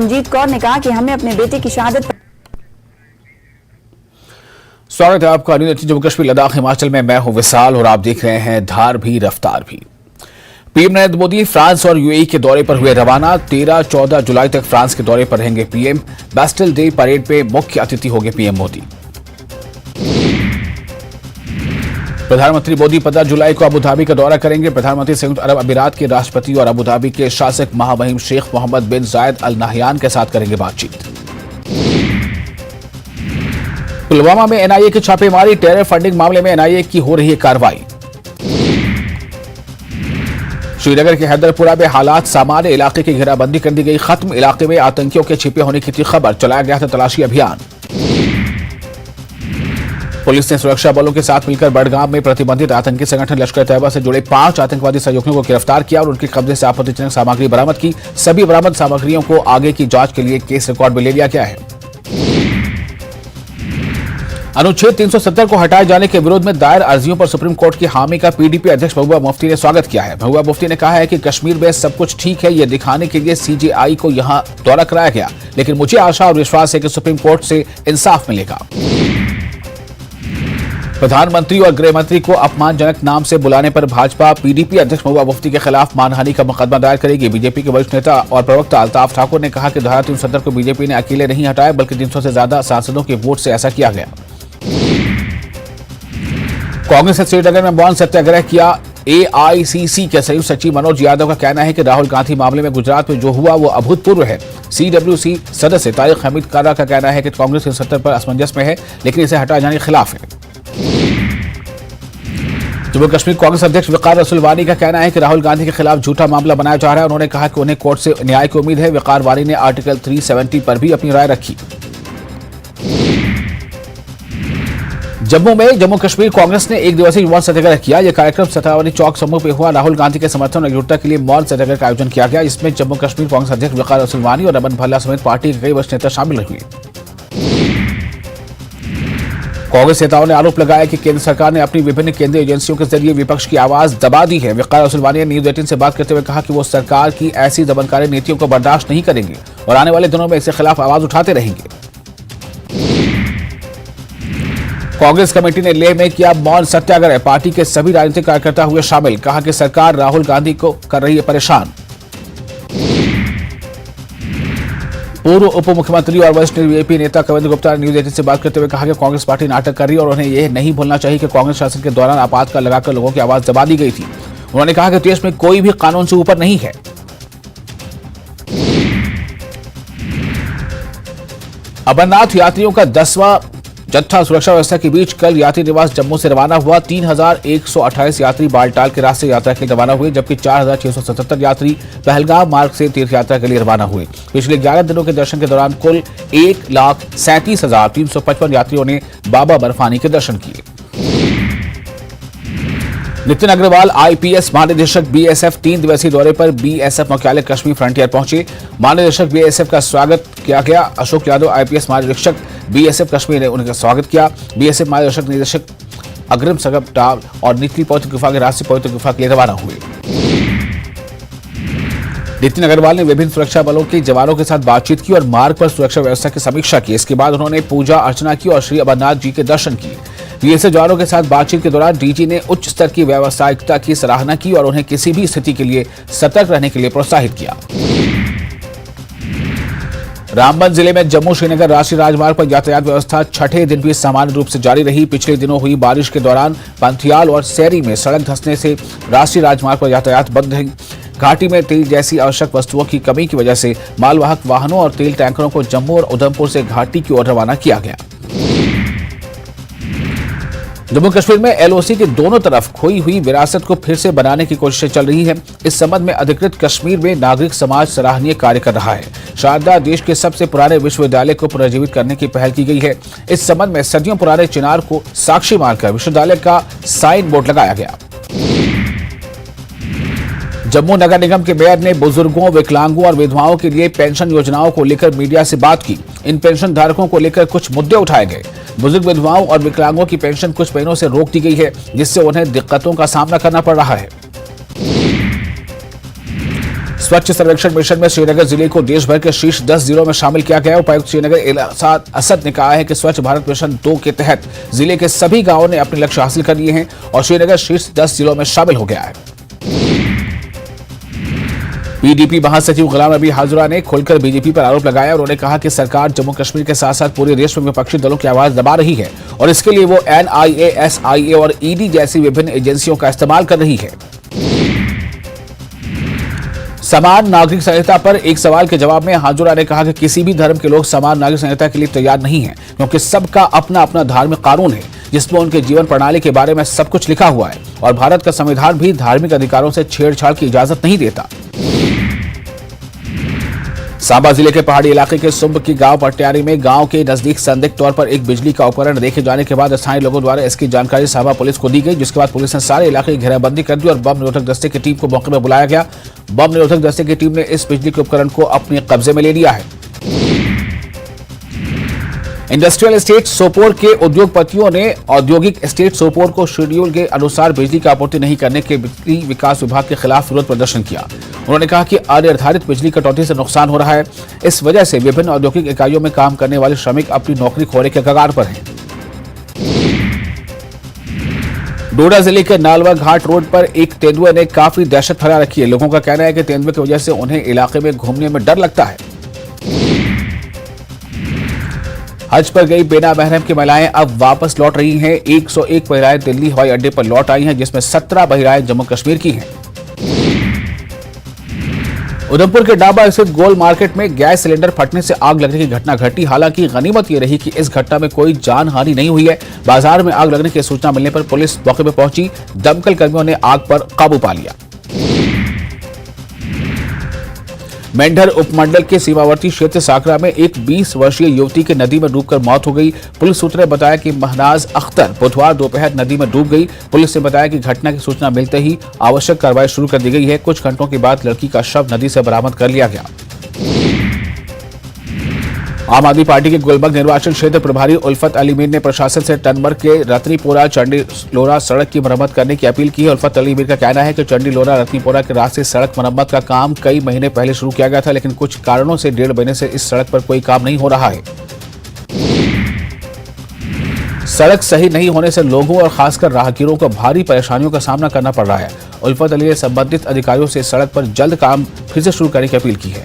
रंजीत कौर ने कहा कि हमें अपने बेटे की शहादत पर स्वागत है आपका न्यूज़ जम्मू कश्मीर लद्दाख हिमाचल में। मैं हूं विशाल और आप देख रहे हैं धार भी रफ्तार भी। पीएम नरेंद्र मोदी फ्रांस और यूएई के दौरे पर हुए रवाना। 13-14 जुलाई तक फ्रांस के दौरे पर रहेंगे पीएम। बैस्टिल डे परेड पे मुख्य अतिथि होंगे पीएम मोदी। प्रधानमंत्री मोदी 15 जुलाई को अबुधाबी का दौरा करेंगे। प्रधानमंत्री संयुक्त अरब अमीरात के राष्ट्रपति और अबुधाबी के शासक महामहिम शेख मोहम्मद बिन जायद अल नाहयान के साथ करेंगे बातचीत। पुलवामा में एनआईए की छापेमारी। टेरर फंडिंग मामले में एनआईए की हो रही है कार्रवाई। श्रीनगर के हैदरपुरा में हालात सामान्य। इलाके की घेराबंदी कर दी गई खत्म। इलाके में आतंकियों के छिपे होने की थी खबर। चलाया गया था तलाशी अभियान। पुलिस ने सुरक्षा बलों के साथ मिलकर बड़गाम में प्रतिबंधित आतंकी संगठन लश्कर तैयबा से जुड़े 5 आतंकवादी सहयोगियों को गिरफ्तार किया और उनके कब्जे से आपत्तिजनक सामग्री बरामद की। सभी बरामद सामग्रियों को आगे की जांच के लिए केस रिकॉर्ड में ले लिया गया है। अनुच्छेद 370 को हटाए जाने के विरोध में दायर अर्जियों पर सुप्रीम कोर्ट की हामी का पीडीपी अध्यक्ष महबूबा मुफ्ती ने स्वागत किया है। महबूबा मुफ्ती ने कहा है कि कश्मीर में सब कुछ ठीक है, ये दिखाने के लिए सीजेआई को यहां दौरा कराया गया, लेकिन मुझे आशा और विश्वास है कि सुप्रीम कोर्ट से इंसाफ मिलेगा। प्रधानमंत्री और गृह मंत्री को अपमानजनक नाम से बुलाने पर भाजपा पीडीपी अध्यक्ष महबूबा मुफ्ती के खिलाफ मानहानि का मुकदमा दायर करेगी। बीजेपी के वरिष्ठ नेता और प्रवक्ता अल्ताफ ठाकुर ने कहा कि धारा 370 को बीजेपी ने अकेले नहीं हटाया, बल्कि 300 से ज्यादा सांसदों के वोट से ऐसा किया गया। कांग्रेस ने श्रीनगर में मौन सत्याग्रह किया। एआईसीसी के संयुक्त सचिव मनोज यादव का कहना है कि राहुल गांधी मामले में गुजरात में जो हुआ वो अभूतपूर्व है। सीडब्ल्यूसी सदस्य तारिक हमीद कारा का कहना है कि कांग्रेस 370 पर असमंजस में है, लेकिन इसे हटाए जाने के खिलाफ है। जम्मू कश्मीर कांग्रेस अध्यक्ष वकार रसूल वानी का कहना है कि राहुल गांधी के खिलाफ झूठा मामला बनाया जा रहा है। उन्होंने कहा कि उन्हें कोर्ट से न्याय की उम्मीद है। वकार वानी ने आर्टिकल 370 पर भी अपनी राय रखी। जम्मू में जम्मू कश्मीर कांग्रेस ने एक दिवसीय मौन सत्याग्रह किया। यह कार्यक्रम सतावनी चौक समूह पे हुआ। राहुल गांधी के समर्थन और एकजुटता के लिए मौन सत्याग्रह का आयोजन किया गया, जिसमें जम्मू कश्मीर कांग्रेस अध्यक्ष वकार रसूल वानी और रमन भल्ला समेत पार्टी के कई वरिष्ठ नेता शामिल हुए। कांग्रेस नेताओं ने आरोप लगाया कि केंद्र सरकार ने अपनी विभिन्न केंद्रीय एजेंसियों के जरिए विपक्ष की आवाज दबा दी है। वकार रसूल वानी ने न्यूज 18 से बात करते हुए कहा कि वो सरकार की ऐसी दमनकारी नीतियों को बर्दाश्त नहीं करेंगे और आने वाले दिनों में इसके खिलाफ आवाज उठाते रहेंगे। कांग्रेस कमेटी ने लेह में किया मौन सत्याग्रह। पार्टी के सभी राजनीतिक कार्यकर्ता हुए शामिल। कहा कि सरकार राहुल गांधी को कर रही है परेशान। पूर्व उप मुख्यमंत्री और वरिष्ठ बीजेपी नेता कविंद्र गुप्ता ने न्यूज 18 से बात करते हुए कहा कि कांग्रेस पार्टी नाटक कर रही है और उन्हें यह नहीं भूलना चाहिए कि कांग्रेस शासन के दौरान आपातकाल लगाकर लोगों की आवाज दबा दी गई थी। उन्होंने कहा कि देश में कोई भी कानून से ऊपर नहीं है। अमरनाथ यात्रियों का 10वां जत्था सुरक्षा व्यवस्था के बीच कल यात्री निवास जम्मू से रवाना हुआ। 3128 यात्री बालटाल के रास्ते यात्रा के लिए रवाना हुए, जबकि 4677 यात्री पहलगाम मार्ग से तीर्थ यात्रा के लिए रवाना हुए। पिछले 11 दिनों के दर्शन के दौरान कुल 1,37,355 यात्रियों ने बाबा बर्फानी के दर्शन किए। नितिन अग्रवाल आईपीएस महानिदेशक बीएसएफ 3 दिवसीय दौरे पर बीएसएफ मुख्यालय कश्मीर फ्रंटियर पहुंचे। महानिदेशक बीएसएफ का स्वागत किया गया। अशोक यादव आईपीएस महानिरीक्षक बीएसएफ कश्मीर ने उनका स्वागत किया। बीएसएफ महानिदेशक निदेशक अग्रिम सगब टाल और निचली पवित्र गुफा के रास्ते पवित्र गुफा के लिए रवाना हुए। नितिन अग्रवाल ने विभिन्न सुरक्षा बलों के जवानों के साथ बातचीत की और मार्ग पर सुरक्षा व्यवस्था की समीक्षा की। इसके बाद उन्होंने पूजा अर्चना की और श्री अमरनाथ जी के दर्शन किए। बीएसएफ जवानों के साथ बातचीत के दौरान डीजी ने उच्च स्तर की व्यावसायिकता की सराहना की और उन्हें किसी भी स्थिति के लिए सतर्क रहने के लिए प्रोत्साहित किया। रामबन जिले में जम्मू श्रीनगर राष्ट्रीय राजमार्ग पर यातायात व्यवस्था छठे दिन भी सामान्य रूप से जारी रही। पिछले दिनों हुई बारिश के दौरान पंथियाल और सैरी में सड़क धंसने से राष्ट्रीय राजमार्ग पर यातायात बंद रही। घाटी में तेल जैसी आवश्यक वस्तुओं की कमी की वजह से मालवाहक वाहनों और तेल टैंकरों को जम्मू और उधमपुर से घाटी की ओर रवाना किया गया। जम्मू कश्मीर में एलओसी के दोनों तरफ खोई हुई विरासत को फिर से बनाने की कोशिशें चल रही है। इस संबंध में अधिकृत कश्मीर में नागरिक समाज सराहनीय कार्य कर रहा है। शारदा देश के सबसे पुराने विश्वविद्यालय को पुनर्जीवित करने की पहल की गई है। इस संबंध में सदियों पुराने चिनार को साक्षी मानकर विश्वविद्यालय का साइन बोर्ड लगाया गया। जम्मू नगर निगम के मेयर ने बुजुर्गों, विकलांगों और विधवाओं के लिए पेंशन योजनाओं को लेकर मीडिया से बात की। इन पेंशन धारकों को लेकर कुछ मुद्दे उठाए गए। बुजुर्ग, विधवाओं और विकलांगों की पेंशन कुछ महीनों से रोक दी गई है, जिससे उन्हें दिक्कतों का सामना करना पड़ रहा है। स्वच्छ सर्वेक्षण मिशन में श्रीनगर जिले को देश भर के शीर्ष 10 जिलों में शामिल किया गया। उपायुक्त श्रीनगर इलासाद असद ने कहा है कि स्वच्छ भारत मिशन 2 के तहत जिले के सभी गांवों ने अपने लक्ष्य हासिल कर लिए हैं और श्रीनगर शीर्ष 10 जिलों में शामिल हो गया है। पीडीपी महासचिव गुलाम नबी हाजुरा ने खुलकर बीजेपी पर आरोप लगाया। उन्होंने कहा कि सरकार जम्मू कश्मीर के साथ साथ पूरे देश में विपक्षी दलों की आवाज दबा रही है और इसके लिए वो NIA, SIA और ED जैसी विभिन्न एजेंसियों का इस्तेमाल कर रही है। समान नागरिक संहिता पर एक सवाल के जवाब में हाजुरा ने कहा कि किसी भी धर्म के लोग समान नागरिक संहिता के लिए तैयार नहीं हैं, क्योंकि सबका अपना अपना धार्मिक कानून है जिसमें उनके जीवन प्रणाली के बारे में सब कुछ लिखा हुआ है और भारत का संविधान भी धार्मिक अधिकारों से छेड़छाड़ की इजाजत नहीं देता। सांबा जिले के पहाड़ी इलाके के सुंब की गांव पटियारी में गांव के नजदीक संदिग्ध तौर पर एक बिजली का उपकरण देखे जाने के बाद स्थानीय लोगों द्वारा इसकी जानकारी सांबा पुलिस को दी गई, जिसके बाद पुलिस ने सारे इलाके की घेराबंदी कर दी और बम निरोधक दस्ते की टीम को मौके पर बुलाया गया। बम निरोधक दस्ते की टीम ने इस बिजली के उपकरण को अपने कब्जे में ले लिया है। इंडस्ट्रियल एस्टेट सोपोर के उद्योगपतियों ने औद्योगिक एस्टेट सोपोर को शेड्यूल के अनुसार बिजली की आपूर्ति नहीं करने के बिजली विकास विभाग के खिलाफ विरोध प्रदर्शन किया। उन्होंने कहा कि अनिर्धारित बिजली कटौती से नुकसान हो रहा है। इस वजह से विभिन्न औद्योगिक इकाइयों में काम करने वाले श्रमिक अपनी नौकरी खोने के कगार पर हैं। डोडा जिले के नालवा घाट रोड पर एक तेंदुए ने काफी दहशत फैला रखी है। लोगों का कहना है कि तेंदुए की वजह से उन्हें इलाके में घूमने में डर लगता है। हज पर गई बिना महरम की महिलाएं अब वापस लौट रही हैं। 101 महिलाएं दिल्ली हवाई अड्डे पर लौट आई हैं, जिसमें 17 महिलाएं जम्मू कश्मीर की हैं। उधमपुर के डाबा स्थित गोल मार्केट में गैस सिलेंडर फटने से आग लगने की घटना घटी। हालांकि गनीमत यह रही कि इस घटना में कोई जान हानि नहीं हुई है। बाजार में आग लगने की सूचना मिलने पर पुलिस मौके पर पहुंची। दमकल कर्मियों ने आग पर काबू पा लिया। मेंढर उपमंडल के सीमावर्ती क्षेत्र साकरा में एक 20 वर्षीय युवती की नदी में डूबकर मौत हो गई। पुलिस सूत्रों ने बताया कि महनाज अख्तर बुधवार दोपहर नदी में डूब गई। पुलिस ने बताया कि घटना की सूचना मिलते ही आवश्यक कार्रवाई शुरू कर दी गई है। कुछ घंटों के बाद लड़की का शव नदी से बरामद कर लिया गया। आम आदमी पार्टी के गुलबर्ग निर्वाचन क्षेत्र प्रभारी उल्फत अली मीर ने प्रशासन से टनमर्ग के रतनीपुरा चंडीलोरा सड़क की मरम्मत करने की अपील की है। उल्फत अली मीर का कहना है कि चंडीलोरा रतनीपुरा के रास्ते सड़क मरम्मत का काम कई महीने पहले शुरू किया गया था, लेकिन कुछ कारणों से 1.5 महीने से इस सड़क पर कोई काम नहीं हो रहा है। सड़क सही नहीं होने से लोगों और खासकर राहगीरों को भारी परेशानियों का सामना करना पड़ रहा है। उल्फत अली ने संबंधित अधिकारियों से सड़क पर जल्द काम फिर से शुरू करने की अपील की है।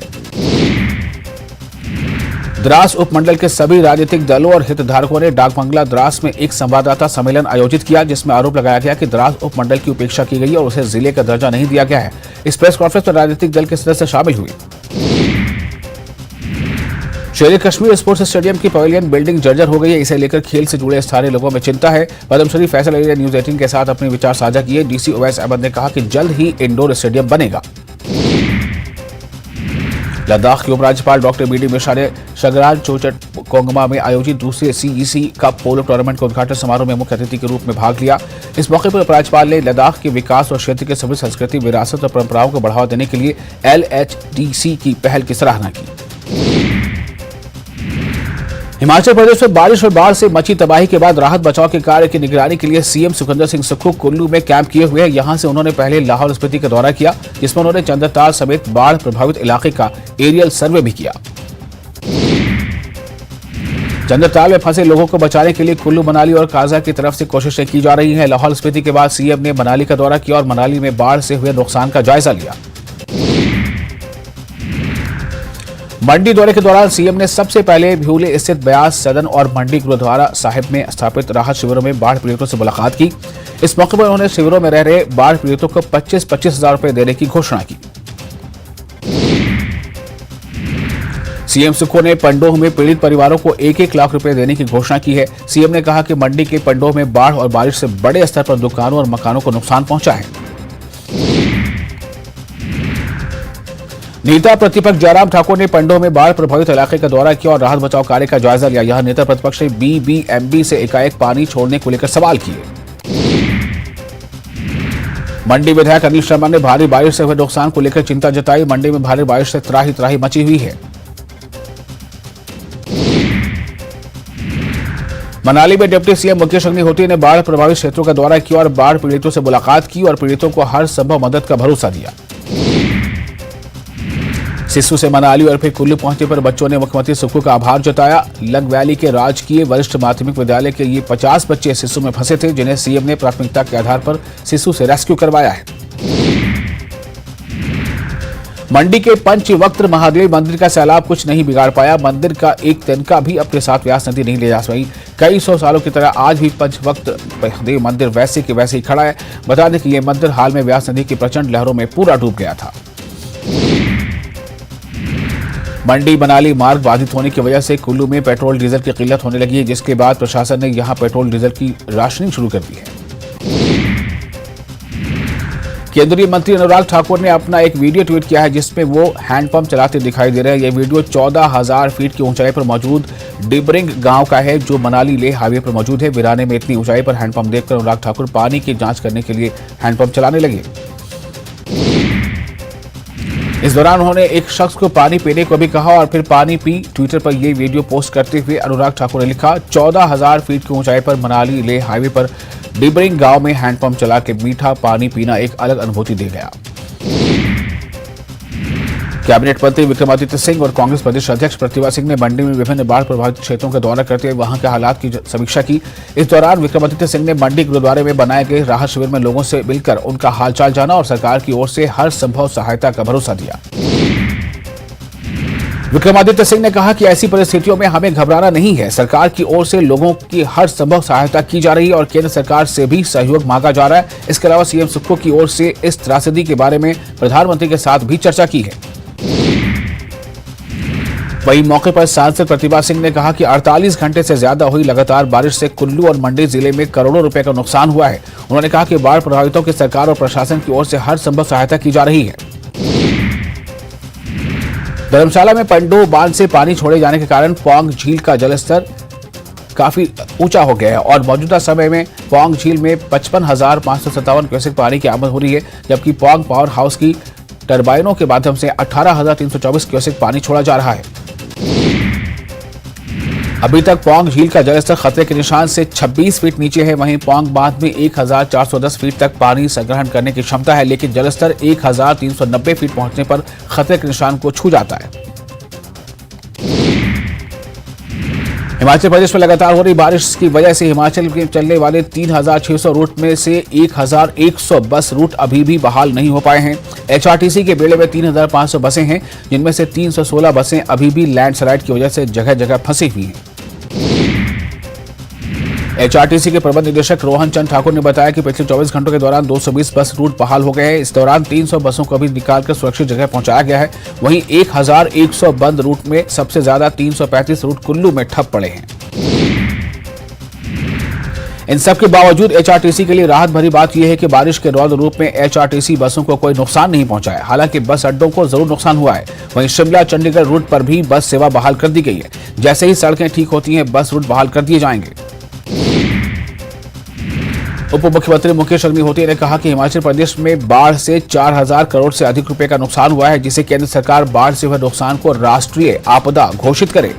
द्रास उपमंडल के सभी राजनीतिक दलों और हितधारकों ने डाक बंगला द्रास में एक संवाददाता सम्मेलन आयोजित किया, जिसमें आरोप लगाया गया कि द्रास उपमंडल की उपेक्षा की गई और उसे जिले का दर्जा नहीं दिया गया है। इस प्रेस कॉन्फ्रेंस में राजनीतिक दल के सदस्य शामिल हुए। शेर कश्मीर स्पोर्ट्स स्टेडियम की पवेलियन बिल्डिंग जर्जर हो गई है। इसे लेकर खेल से जुड़े स्थानीय लोगों में चिंता है। पद्मश्री फैसल अली ने न्यूज 18 के साथ अपने विचार साझा किए। डीसी उवैस अहमद ने कहा कि जल्द ही इंडोर स्टेडियम बनेगा। लद्दाख के उपराज्यपाल डॉक्टर बीडी मिश्रा ने शगरान चोचट कोंगमा में आयोजित दूसरे CEC कप पोलो टूर्नामेंट के उद्घाटन समारोह में मुख्य अतिथि के रूप में भाग लिया। इस मौके पर उपराज्यपाल ने लद्दाख के विकास और क्षेत्र के सभी संस्कृति, विरासत और परंपराओं को बढ़ावा देने के लिए LHDC की पहल की सराहना की। हिमाचल प्रदेश में बारिश और बाढ़ से मची तबाही के बाद राहत बचाव के कार्य की निगरानी के लिए सीएम सुखविंदर सिंह सुक्खू कुल्लू में कैंप किए हुए हैं। यहां से उन्होंने पहले लाहौल स्पीति का दौरा किया, जिसमें उन्होंने चंद्रताल समेत बाढ़ प्रभावित इलाके का एरियल सर्वे भी किया। चंद्रताल में फंसे लोगों को बचाने के लिए कुल्लू, मनाली और काजा की तरफ से कोशिशें की जा रही हैं। लाहौल स्पीति के बाद सीएम ने मनाली का दौरा किया और मनाली में बाढ़ से हुए नुकसान का जायजा लिया। मंडी दौरे के दौरान सीएम ने सबसे पहले भ्यूले स्थित ब्यास सदन और मंडी गुरुद्वारा साहिब में स्थापित राहत शिविरों में बाढ़ पीड़ितों से मुलाकात की। इस मौके पर उन्होंने शिविरों में रह रहे बाढ़ पीड़ितों को 25-25 हजार रुपए देने की घोषणा की। सीएम सुक्खू ने पंडोह में पीड़ित परिवारों को 1-1 लाख रुपए देने की घोषणा की है। सीएम ने कहा कि मंडी के पंडोह में बाढ़ और बारिश से बड़े स्तर पर दुकानों और मकानों को नुकसान पहुंचा है। नेता प्रतिपक्ष जयराम ठाकुर ने पंडोह में बाढ़ प्रभावित इलाके का दौरा किया और राहत बचाव कार्य का जायजा लिया। यहां नेता प्रतिपक्ष ने BBMB से एकाएक पानी छोड़ने को लेकर सवाल किए। मंडी विधायक अनिल शर्मा ने भारी बारिश से हुए नुकसान को लेकर चिंता जताई। मंडी में भारी बारिश से त्राही त्राही मची हुई है। मनाली में डिप्टी सीएम मुकेश अग्निहोत्री ने बाढ़ प्रभावित क्षेत्रों का दौरा किया और बाढ़ पीड़ितों से मुलाकात की और पीड़ितों को हर संभव मदद का भरोसा दिया। सिस्सू से मनाली और फिर कुल्लू पहुंचने पर बच्चों ने मुख्यमंत्री सुक्खू का आभार जताया। लग वैली के राजकीय वरिष्ठ माध्यमिक विद्यालय के ये 50 बच्चे सिस्सू में फंसे थे, जिन्हें सीएम ने प्राथमिकता के आधार पर सिस्सू से रेस्क्यू करवाया है। मंडी के पंचवक्त महादेव मंदिर का सैलाब कुछ नहीं बिगाड़ पाया। मंदिर का एक तिनका भी अपने साथ व्यास नदी नहीं ले जा सकी। कई सौ सालों की तरह आज भी पंचवक्त महादेव मंदिर वैसे के वैसे ही खड़ा है। बता दें कि यह मंदिर हाल में व्यास नदी की प्रचंड लहरों में पूरा डूब गया था। मंडी मनाली मार्ग बाधित होने की वजह से कुल्लू में पेट्रोल डीजल की किल्लत होने लगी है, जिसके बाद प्रशासन ने यहां पेट्रोल डीजल की राशनिंग शुरू कर दी है। केंद्रीय मंत्री अनुराग ठाकुर ने अपना एक वीडियो ट्वीट किया है, जिसमें वो हैंडपंप चलाते दिखाई दे रहे हैं। यह वीडियो 14,000 फीट की ऊंचाई पर मौजूद डिबरिंग गांव का है, जो मनाली लेह हाईवे पर मौजूद है। वीराने में इतनी ऊंचाई पर हैंडपंप देखकर अनुराग ठाकुर पानी की जांच करने के लिए हैंडपंप चलाने लगे। इस दौरान उन्होंने एक शख्स को पानी पीने को भी कहा और फिर पानी पी। ट्विटर पर यह वीडियो पोस्ट करते हुए अनुराग ठाकुर ने लिखा, 14,000 फीट की ऊंचाई पर मनाली लेह हाईवे पर डिबरिंग गांव में हैंडपंप चला के मीठा पानी पीना एक अलग अनुभूति दे गया। कैबिनेट मंत्री विक्रमादित्य सिंह और कांग्रेस प्रदेश अध्यक्ष प्रतिभा सिंह ने मंडी में विभिन्न बाढ़ प्रभावित क्षेत्रों का दौरा करते हुए वहां के हालात की समीक्षा की। इस दौरान विक्रमादित्य सिंह ने मंडी गुरुद्वारे में बनाए गए राहत शिविर में लोगों से मिलकर उनका हालचाल जाना और सरकार की ओर से हर संभव सहायता का भरोसा दिया। विक्रमादित्य सिंह ने कहा कि ऐसी परिस्थितियों में हमें घबराना नहीं है। सरकार की ओर से लोगों की हर संभव सहायता की जा रही है और केंद्र सरकार से भी सहयोग मांगा जा रहा है। इसके अलावा सीएम सुक्खू की ओर से इस त्रासदी के बारे में प्रधानमंत्री के साथ भी चर्चा की है। वहीं मौके पर सांसद प्रतिभा सिंह ने कहा कि 48 घंटे से ज्यादा हुई लगातार बारिश से कुल्लू और मंडी जिले में करोड़ों रुपए का नुकसान हुआ है। उन्होंने कहा कि बाढ़ प्रभावितों की सरकार और प्रशासन की ओर से हर संभव सहायता की जा रही है। धर्मशाला में पंडो बांध से पानी छोड़े जाने के कारण पौंग झील का जलस्तर काफी ऊंचा हो गया है और मौजूदा समय में पौंग झील में 55,557 क्यूसेक पानी की आमद हो रही है, जबकि पौंग पावर हाउस की टरबाइनों के माध्यम से 18,324 क्यूसेक पानी छोड़ा जा रहा है। अभी तक पौंग झील का जलस्तर खतरे के निशान से 26 फीट नीचे है। वहीं पौंग बांध में 1,410 फीट तक पानी संग्रहण करने की क्षमता है, लेकिन जलस्तर 1,390 फीट पहुंचने पर खतरे के निशान को छू जाता है। हिमाचल प्रदेश में लगातार हो रही बारिश की वजह से हिमाचल के चलने वाले 3,600 रूट में से 1,100 बस रूट अभी भी बहाल नहीं हो पाए हैं। एचआरटीसी के बेड़े में 3,500 बसें हैं, जिनमें से 316 बसें अभी भी लैंडस्लाइड की वजह से जगह जगह फंसी हुई हैं। एचआरटीसी के प्रबंध निदेशक रोहन चंद ठाकुर ने बताया कि पिछले 24 घंटों के दौरान 220 बस रूट बहाल हो गए हैं। इस दौरान 300 बसों को भी निकालकर सुरक्षित जगह पहुंचाया गया है। वहीं 1,100 बंद रूट में सबसे ज्यादा 335 रूट कुल्लू में ठप पड़े हैं। इन सब के बावजूद एचआरटीसी के लिए राहत भरी बात यह है कि बारिश के रौद्र रूप में एचआरटीसी बसों को कोई नुकसान नहीं पहुंचा है। हालांकि बस अड्डों को जरूर नुकसान हुआ है। वहीं शिमला चंडीगढ़ रूट पर भी बस सेवा बहाल कर दी गई है। जैसे ही सड़कें ठीक होती हैं, बस रूट बहाल कर दिए जाएंगे। उप मुख्यमंत्री मुकेश अग्निहोत्री ने कहा कि हिमाचल प्रदेश में बाढ़ से 4,000 करोड़ से अधिक रुपए का नुकसान हुआ है, जिसे केंद्र सरकार बाढ़ से हुए नुकसान को राष्ट्रीय आपदा घोषित करे।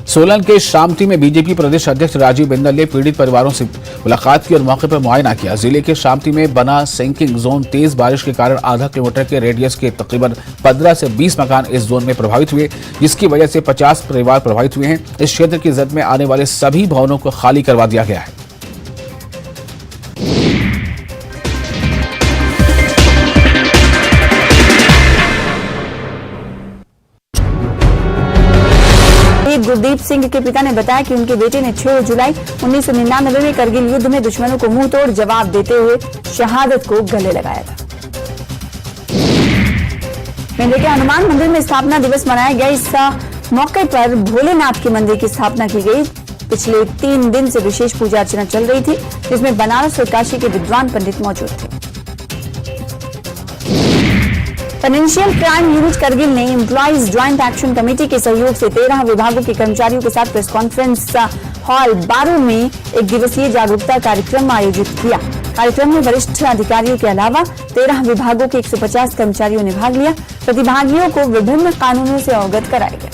सोलन के शामती में बीजेपी प्रदेश अध्यक्ष राजीव बिंदल ने पीड़ित परिवारों से मुलाकात की और मौके पर मुआयना किया। जिले के शामती में बना सिंकिंग जोन तेज बारिश के कारण आधा किलोमीटर के रेडियस के तकरीबन 15 से 20 मकान इस जोन में प्रभावित हुए, जिसकी वजह से 50 परिवार प्रभावित हुए हैं। इस क्षेत्र की जद में आने वाले सभी भवनों को खाली करवा दिया गया है। गुरदीप सिंह के पिता ने बताया कि उनके बेटे ने 6 जुलाई 1999 में करगिल युद्ध में दुश्मनों को मुंह तोड़ जवाब देते हुए शहादत को गले लगाया था। मेले के हनुमान मंदिर में स्थापना दिवस मनाया गया। इस मौके पर भोलेनाथ के मंदिर की स्थापना की गई। पिछले 3 दिन से विशेष पूजा अर्चना चल रही थी, जिसमें बनारस और काशी के विद्वान पंडित मौजूद थे। फाइनेंशियल क्राइम यूनिट करगिल ने एम्प्लॉइज ज्वाइंट एक्शन कमेटी के सहयोग से 13 विभागों के कर्मचारियों के साथ प्रेस कॉन्फ्रेंस हॉल बारू में एक दिवसीय जागरूकता कार्यक्रम आयोजित किया। कार्यक्रम में वरिष्ठ अधिकारियों के अलावा 13 विभागों के 150 कर्मचारियों ने भाग लिया। प्रतिभागियों को विभिन्न कानूनों से अवगत कराया गया।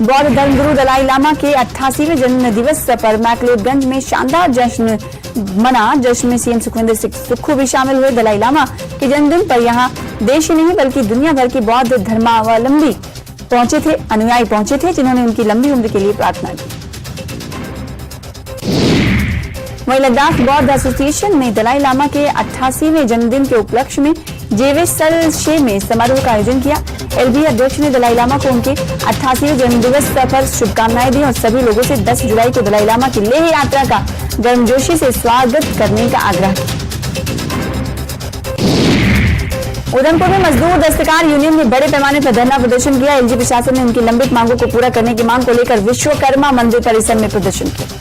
बौद्ध धर्मगुरु दलाई लामा के 88वें जन्म दिवस पर मैक्लोडगंज में शानदार जश्न मना। जश्न में सीएम सुखविंदर सिंह सुक्खू भी शामिल हुए। दलाई लामा के जन्मदिन पर यहां देश ही नहीं बल्कि दुनिया भर के बौद्ध धर्मावलंबी पहुंचे थे, अनुयायी पहुंचे थे, जिन्होंने उनकी लंबी उम्र के लिए प्रार्थना की। वहीं लद्दाख बौद्ध एसोसिएशन ने दलाई लामा के 88वें जन्मदिन के उपलक्ष्य में जेवेसलशे में समारोह का आयोजन किया। एलबी अध्यक्ष ने दलाई लामा को उनके 88वें जन्मदिवस पर शुभकामनाएं दी और सभी लोगों से 10 जुलाई को दलाई लामा की लेह यात्रा का गर्मजोशी से स्वागत करने का आग्रह किया। उधमपुर में मजदूर दस्तकार यूनियन ने बड़े पैमाने पर धरना प्रदर्शन किया। एलजी प्रशासन ने उनकी लंबित मांगों को पूरा करने की मांग को लेकर विश्वकर्मा मंदिर परिसर में प्रदर्शन किया।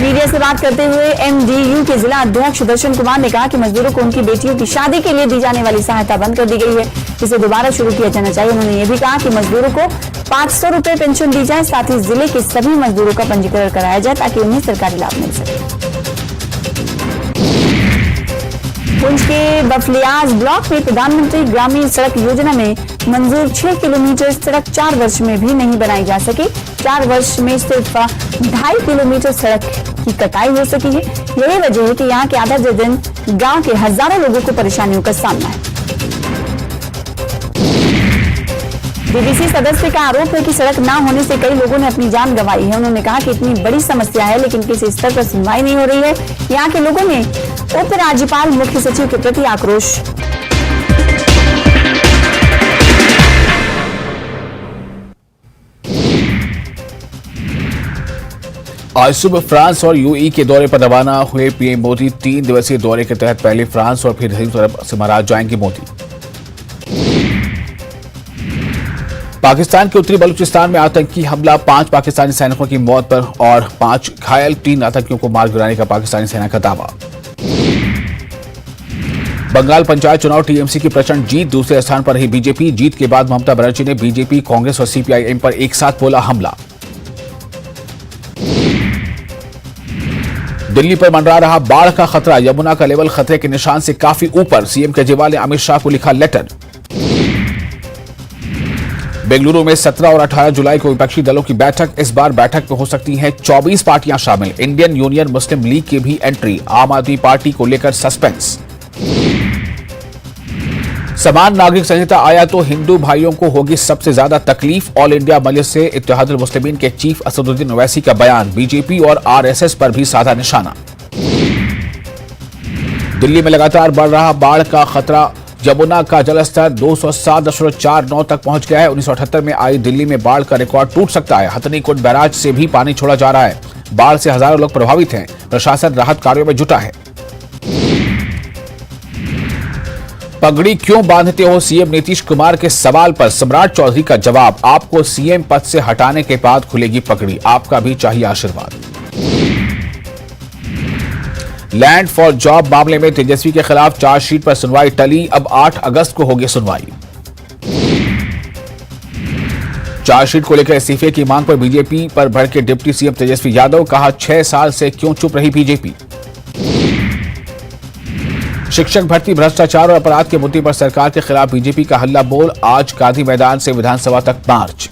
मीडिया से बात करते हुए एमडीयू के जिला अध्यक्ष दर्शन कुमार ने कहा कि मजदूरों को उनकी बेटियों की शादी के लिए दी जाने वाली सहायता बंद कर दी गई है, जिसे दोबारा शुरू किया जाना चाहिए। उन्होंने ये भी कहा कि मजदूरों को 500 रुपए पेंशन दी जाए, साथ ही जिले के सभी मजदूरों का पंजीकरण कराया जाए ताकि उन्हें सरकारी लाभ मिल सके। पुंछ के बफलियाज ब्लॉक में प्रधानमंत्री ग्रामीण सड़क योजना में मंजूर 6 किलोमीटर सड़क 4 वर्ष में भी नहीं बनाई जा सकी। 4 वर्ष में सिर्फ 2.5 किलोमीटर सड़क की कटाई हो सकी है। यही वजह है कि यहाँ के आधा दर्जन गांव के हजारों लोगों को परेशानियों का सामना है। बीडीसी सदस्य का आरोप है कि सड़क न होने से कई लोगों ने अपनी जान गंवाई है। उन्होंने कहा कि इतनी बड़ी समस्या है लेकिन किसी स्तर पर सुनवाई नहीं हो रही है। यहाँ के लोगों ने उप राज्यपाल मुख्य सचिव के प्रति आक्रोश। आज सुबह फ्रांस और यूएई के दौरे पर रवाना हुए पीएम मोदी 3 दिवसीय दौरे के तहत पहले फ्रांस और फिर संयुक्त अरब अमीरात जाएंगे मोदी। पाकिस्तान के उत्तरी बलूचिस्तान में आतंकी हमला, 5 पाकिस्तानी सैनिकों की मौत पर और 5 घायल, 3 आतंकियों को मार गिराने का पाकिस्तानी सेना का दावा। बंगाल पंचायत चुनाव टीएमसी की प्रचंड जीत, दूसरे स्थान पर रही बीजेपी। जीत के बाद ममता बनर्जी ने बीजेपी, कांग्रेस और सीपीआईएम पर एक साथ बोला हमला। दिल्ली पर मंडरा रहा बाढ़ का खतरा, यमुना का लेवल खतरे के निशान से काफी ऊपर। सीएम केजरीवाल ने अमित शाह को लिखा लेटर। बेंगलुरु में 17 और 18 जुलाई को विपक्षी दलों की बैठक, इस बार बैठक में हो सकती हैं 24 पार्टियां शामिल। इंडियन यूनियन मुस्लिम लीग की भी एंट्री, आम आदमी पार्टी को लेकर सस्पेंस। समान नागरिक संहिता आया तो हिंदू भाइयों को होगी सबसे ज्यादा तकलीफ, ऑल इंडिया मजलिस से इत्तेहादुल मुस्लिमीन के चीफ असदुद्दीन ओवैसी का बयान। बीजेपी और आरएसएस पर भी साधा निशाना। दिल्ली में लगातार बढ़ रहा बाढ़ का खतरा, यमुना का जलस्तर 207.49 तक पहुंच गया है। 1978 में आई दिल्ली में बाढ़ का रिकॉर्ड टूट सकता है। हथनीकुंड बैराज से भी पानी छोड़ा जा रहा है। बाढ़ से हजारों लोग प्रभावित हैं, प्रशासन राहत कार्यों में जुटा है। पगड़ी क्यों बांधते हो, सीएम नीतीश कुमार के सवाल पर सम्राट चौधरी का जवाब। आपको सीएम पद से हटाने के बाद खुलेगी पगड़ी, आपका भी चाहिए आशीर्वाद। लैंड फॉर जॉब मामले में तेजस्वी के खिलाफ चार्जशीट पर सुनवाई टली, अब 8 अगस्त को होगी सुनवाई। चार्जशीट को लेकर इस्तीफे की मांग पर बीजेपी पर भड़के डिप्टी सीएम तेजस्वी यादव, कहा 6 साल से क्यों चुप रही बीजेपी। शिक्षक भर्ती भ्रष्टाचार और अपराध के मुद्दे पर सरकार के खिलाफ बीजेपी का हल्ला बोल, आज गांधी मैदान से विधानसभा तक मार्च।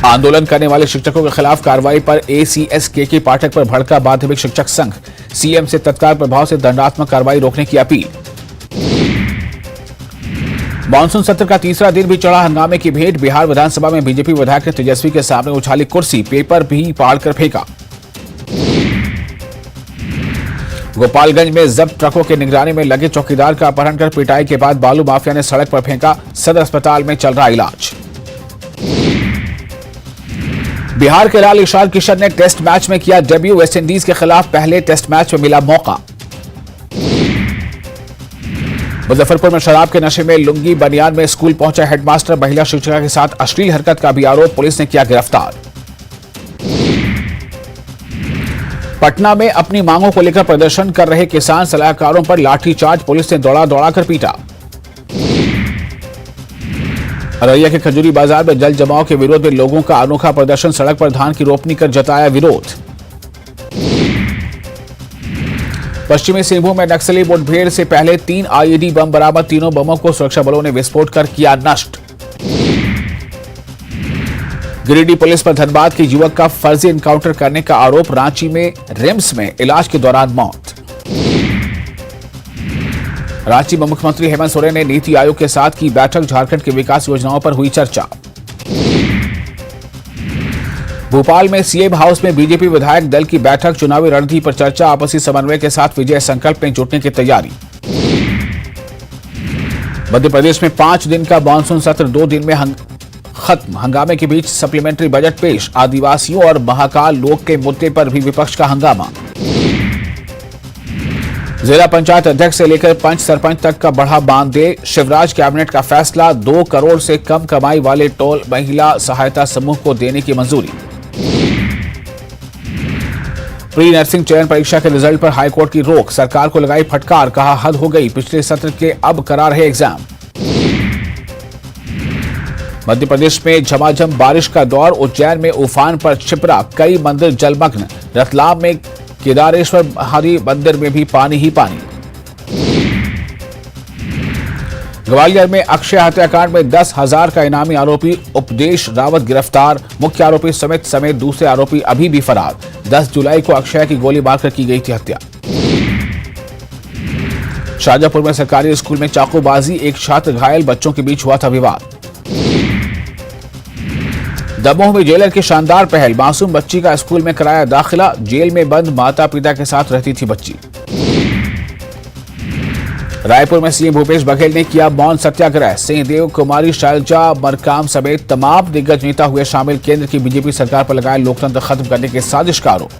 आंदोलन करने वाले शिक्षकों के खिलाफ कार्रवाई पर एसीएस के पाठक पर भड़का माध्यमिक शिक्षक संघ, सीएम से तत्काल प्रभाव से दंडात्मक कार्रवाई रोकने की अपील। मानसून सत्र का तीसरा दिन भी चढ़ा हंगामे की भेंट, बिहार विधानसभा में बीजेपी विधायक ने तेजस्वी के सामने उछाली कुर्सी, पेपर भी फाड़कर फेंका। गोपालगंज में जब्त ट्रकों की निगरानी में लगे चौकीदार का अपहरण कर पिटाई के बाद बालू माफिया ने सड़क पर फेंका, सदर अस्पताल में चल रहा इलाज। बिहार के लाल ईशान किशन ने टेस्ट मैच में किया डेब्यू, वेस्टइंडीज के खिलाफ पहले टेस्ट मैच में मिला मौका। मुजफ्फरपुर में शराब के नशे में लुंगी बनियान में स्कूल पहुंचा हेडमास्टर, महिला शिक्षिका के साथ अश्लील हरकत का भी आरोप, पुलिस ने किया गिरफ्तार। पटना में अपनी मांगों को लेकर प्रदर्शन कर रहे किसान सलाहकारों पर लाठीचार्ज, पुलिस ने दौड़ा कर पीटा। अररिया के खजूरी बाजार में जल जमाव के विरोध में लोगों का अनोखा प्रदर्शन, सड़क पर धान की रोपनी कर जताया विरोध। पश्चिमी सिंहभूम में नक्सली मुठभेड़ से पहले 3 आईईडी बम बरामद। तीनों बमों को सुरक्षा बलों ने विस्फोट कर किया नष्ट। गिरिडीह पुलिस पर धनबाद के युवक का फर्जी एनकाउंटर करने का आरोप। रांची में रिम्स में इलाज के दौरान मौत। रांची में मुख्यमंत्री हेमंत सोरेन ने नीति आयोग के साथ की बैठक। झारखंड की विकास योजनाओं पर हुई चर्चा। भोपाल में सीएम हाउस में बीजेपी विधायक दल की बैठक। चुनावी रणनीति पर चर्चा। आपसी समन्वय के साथ विजय संकल्प में जुटने की तैयारी। मध्य प्रदेश में 5 दिन का मानसून सत्र 2 दिन में खत्म। हंगामे के बीच सप्लीमेंट्री बजट पेश। आदिवासियों और महाकाल लोक के मुद्दे पर भी विपक्ष का हंगामा। जिला पंचायत अध्यक्ष से लेकर पंच सरपंच तक का बढ़ा मानदेय। शिवराज कैबिनेट का फैसला। 2 करोड़ से कम कमाई वाले टोल महिला सहायता समूह को देने की मंजूरी। प्री नर्सिंग चयन परीक्षा के रिजल्ट पर हाईकोर्ट की रोक। सरकार को लगाई फटकार। कहा हद हो गई, पिछले सत्र के अब करा रहे एग्जाम। मध्य प्रदेश में झमाझम बारिश का दौर। उज्जैन में उफान पर छिपरा। कई मंदिर जलमग्न। रतलाम में केदारेश्वर हरि मंदिर में भी पानी ही पानी। ग्वालियर में अक्षय हत्याकांड में 10,000 का इनामी आरोपी उपदेश रावत गिरफ्तार। मुख्य आरोपी समेत दूसरे आरोपी अभी भी फरार। 10 जुलाई को अक्षय की गोली मारकर की गई थी हत्या। शाजापुर में सरकारी स्कूल में चाकूबाजी। एक छात्र घायल। बच्चों के बीच हुआ था विवाद। दमोह में जेलर की शानदार पहल। मासूम बच्ची का स्कूल में कराया दाखिला। जेल में बंद माता पिता के साथ रहती थी बच्ची। रायपुर में सीएम भूपेश बघेल ने किया मौन सत्याग्रह। सिंहदेव, कुमारी शैलजा मरकाम समेत तमाम दिग्गज नेता हुए शामिल। केंद्र की बीजेपी सरकार पर लगाया लोकतंत्र खत्म करने के साजिश का आरोप।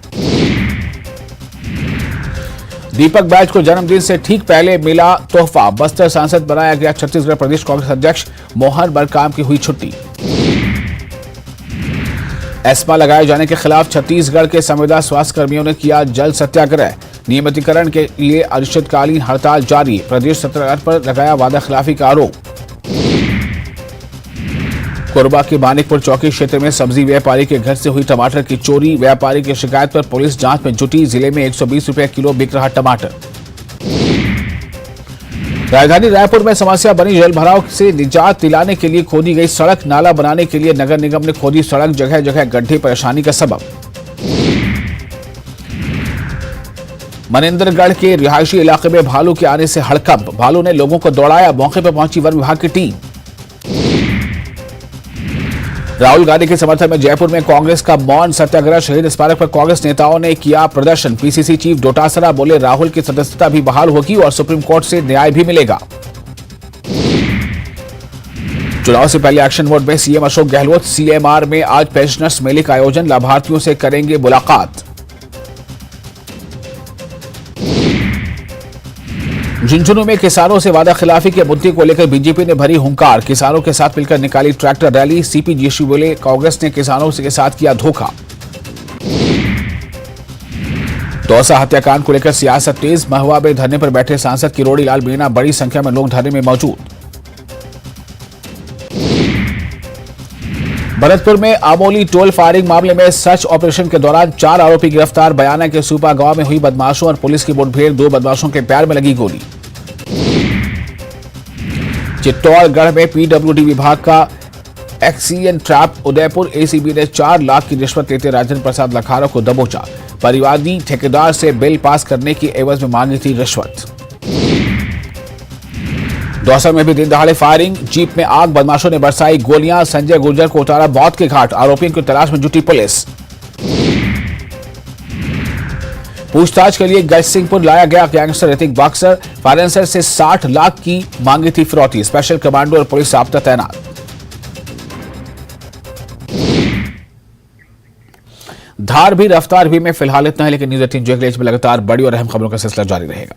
दीपक बैज को जन्मदिन से ठीक पहले मिला तोहफा। बस्तर सांसद बनाया गया। छत्तीसगढ़ प्रदेश कांग्रेस अध्यक्ष मोहन मरकाम की हुई छुट्टी। एस्मा लगाए जाने के खिलाफ छत्तीसगढ़ के संविदा स्वास्थ्य कर्मियों ने किया जल सत्याग्रह। नियमितीकरण के लिए अनिश्चितकालीन हड़ताल जारी। प्रदेश सरकार पर लगाया वादा खिलाफी का आरोप। कोरबा के मानिकपुर चौकी क्षेत्र में सब्जी व्यापारी के घर से हुई टमाटर की चोरी। व्यापारी की शिकायत पर पुलिस जांच में जुटी। जिले में 120 रुपए किलो बिक रहा टमाटर। राजधानी रायपुर में समस्या बनी जलभराव से निजात दिलाने के लिए खोदी गई सड़क। नाला बनाने के लिए नगर निगम ने खोदी सड़क। जगह जगह गड्ढे परेशानी का सबब। मनेंद्रगढ़ के रिहायशी इलाके में भालू के आने से हड़कंप। भालू ने लोगों को दौड़ाया। मौके पर पहुंची वन विभाग की टीम। राहुल गांधी के समर्थन में जयपुर में कांग्रेस का मौन सत्याग्रह। शहीद स्मारक पर कांग्रेस नेताओं ने किया प्रदर्शन। पीसीसी चीफ डोटासरा बोले राहुल की सदस्यता भी बहाल होगी और सुप्रीम कोर्ट से न्याय भी मिलेगा। चुनाव से पहले एक्शन मोड में सीएम अशोक गहलोत। सीएमआर में आज पेंशनर्स मेले का आयोजन। लाभार्थियों से करेंगे मुलाकात। झुंझुनू में किसानों से वादा खिलाफी के मुद्दे को लेकर बीजेपी ने भरी हुंकार। किसानों के साथ मिलकर निकाली ट्रैक्टर रैली। सीपी जोशी बोले कांग्रेस ने किसानों के साथ किया धोखा। दौसा हत्याकांड को लेकर सियासत तेज। महुआ में धरने पर बैठे सांसद किरोड़ी लाल मीणा। बड़ी संख्या में लोग धरने में मौजूद। भरतपुर में आमोली टोल फायरिंग मामले में सर्च ऑपरेशन के दौरान 4 आरोपी गिरफ्तार। बयाना के सूपा गांव में हुई बदमाशों और पुलिस की मुठभेड़। 2 बदमाशों के पैर में लगी गोली। चित्तौड़गढ़ में पीडब्ल्यूडी विभाग का एक्सीएन ट्रैप। उदयपुर एसीबी ने 4 लाख की रिश्वत लेते राजेंद्र प्रसाद लखारा को दबोचा। परिवादी ठेकेदार से बिल पास करने की एवज में मांगी थी रिश्वत। दौसा में भी दिन दहाड़े फायरिंग। जीप में आग। बदमाशों ने बरसाई गोलियां। संजय गुर्जर को उतारा मौत के घाट। आरोपियों की तलाश में जुटी पुलिस। पूछताछ के लिए गजसिंहपुर लाया गया गैंगस्टर ऋतिक बक्सर। फाइनेंसर से 60 लाख की मांगी थी फिरौती। स्पेशल कमांडो और पुलिस जाब्ता तैनात। धार भी रफ्तार भी में फिलहाल इतना है, लेकिन न्यूज 18 में लगातार बड़ी और अहम खबरों का सिलसिला जारी रहेगा।